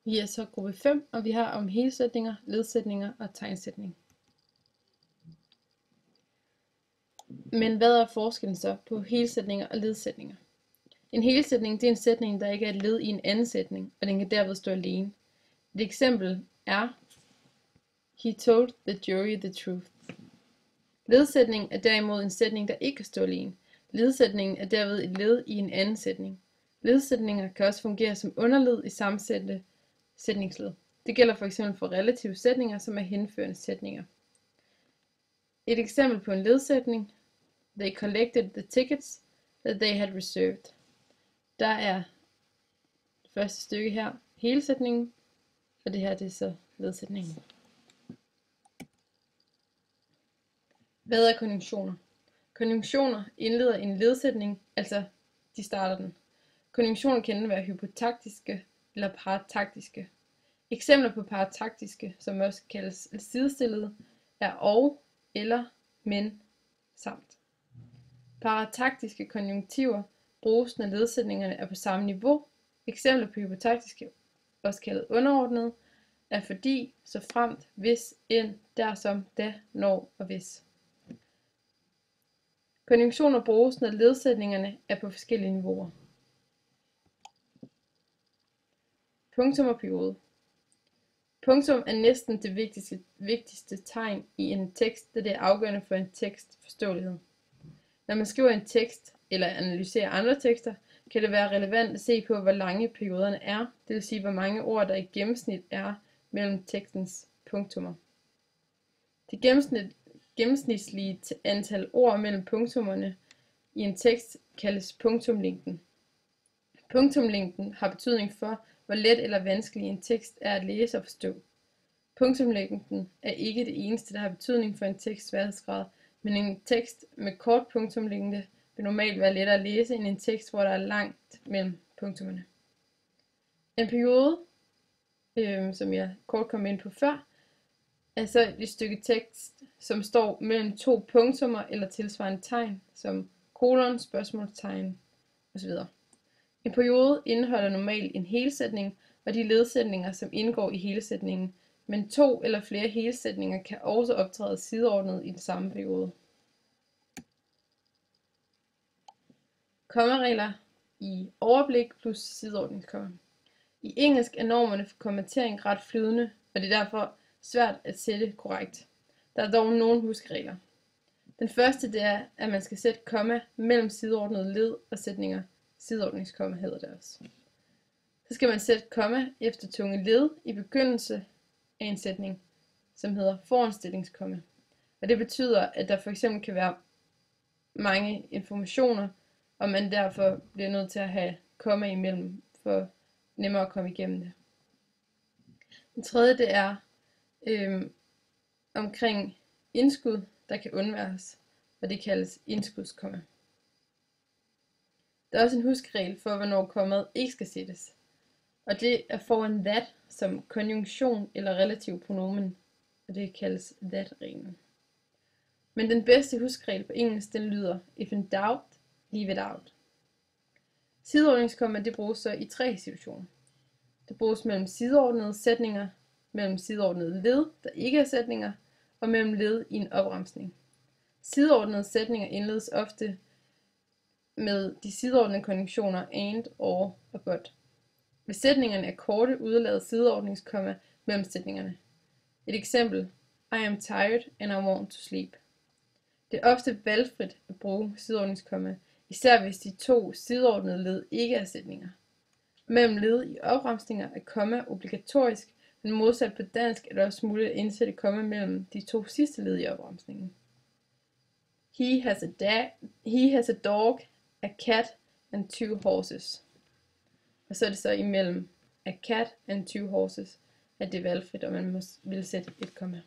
Vi er så gruppe 5, og vi har om helsætninger, ledsætninger og tegnsætning. Men hvad er forskellen så på helsætninger og ledsætninger? En helsætning, det er en sætning, der ikke er et led i en anden sætning, og den kan derved stå alene. Et eksempel er: He told the jury the truth. Ledsætning er derimod en sætning, der ikke kan stå alene. Ledsætningen er derved et led i en anden sætning. Ledsætninger kan også fungere som underled i sammensatte sætningsled. Det gælder for eksempel for relative sætninger, som er henførende sætninger. Et eksempel på en ledsætning: They collected the tickets that they had reserved. Der er det første stykke her helsætningen, og det her det er så ledsætningen. Hvad er konjunktioner? Konjunktioner indleder en ledsætning, altså de starter den. Konjunktioner kan enten være hypotaktiske eller parataktiske. Eksempler på parataktiske, som også kaldes sidestillede, er og, eller, men, samt. Parataktiske konjunktiver bruges, når ledsætningerne er på samme niveau. Eksempler på hypotaktiske, også kaldet underordnede, er fordi, så fremt, hvis, end, dersom, da, når og hvis. Konjunktioner bruges, når ledsætningerne er på forskellige niveauer. Punktum og periode. Punktum er næsten det vigtigste tegn i en tekst, da det er afgørende for en teksts forståelighed. Når man skriver en tekst eller analyserer andre tekster, kan det være relevant at se på, hvor lange perioderne er, det vil sige, hvor mange ord der i gennemsnit er mellem tekstens punktummer. Det gennemsnitlige antal ord mellem punktummerne i en tekst kaldes punktumlængden. Punktumlængden har betydning for, hvor let eller vanskelig en tekst er at læse og forstå. Punktumlængden er ikke det eneste, der har betydning for en teksts sværhedsgrad, men en tekst med kort punktumlængde vil normalt være lettere at læse end en tekst, hvor der er langt mellem punktummerne. En periode, som jeg kort kom ind på før, er så et stykke tekst, som står mellem to punktummer eller tilsvarende tegn, som kolon, spørgsmålstegn osv. En periode indeholder normalt en helsætning og de ledsætninger, som indgår i helsætningen, men to eller flere helsætninger kan også optræde sideordnet i den samme periode. Kommaregler i overblik plus sideordningskomma. I engelsk er normerne for kommatering ret flydende, og det er derfor svært at sætte korrekt. Der er dog nogle huskeregler. Den første det er, at man skal sætte komma mellem sideordnede led og sætninger. Sideordningskomma hedder det også. Så skal man sætte komma efter tunge led i begyndelse af en sætning, som hedder foranstillingskomma. Og det betyder, at der for eksempel kan være mange informationer, og man derfor bliver nødt til at have komma imellem, for nemmere at komme igennem det. Den tredje det er omkring indskud, der kan undværes, og det kaldes indskudskomma. Der er også en huskeregel for, hvornår kommaet ikke skal sættes, og det er foran that som konjunktion eller relativ pronomen, og det kaldes that-reglen. Men den bedste huskeregel på engelsk, den lyder: if in doubt, leave it out. Sideordningskomma, det bruges så i tre situationer. Det bruges mellem sideordnede sætninger, mellem sideordnede led, der ikke er sætninger, og mellem led i en opremsning. Sideordnede sætninger indledes ofte med de sideordnede konjunktioner and, or og but. Hvis sætningerne er korte, udelades sideordningskomma mellem sætningerne. Et eksempel: I am tired and I want to sleep. Det er ofte valgfrit at bruge sideordningskomma, især hvis de to sideordnede led ikke er sætninger. Mellem led i opremsninger er komma obligatorisk, men modsat på dansk er det også muligt at indsætte komma mellem de to sidste led i opremsningen. He has a dog, a cat and 2 horses. Og så er det så imellem a cat and 2 horses, at det er valgfrit, og man vil sætte et komma.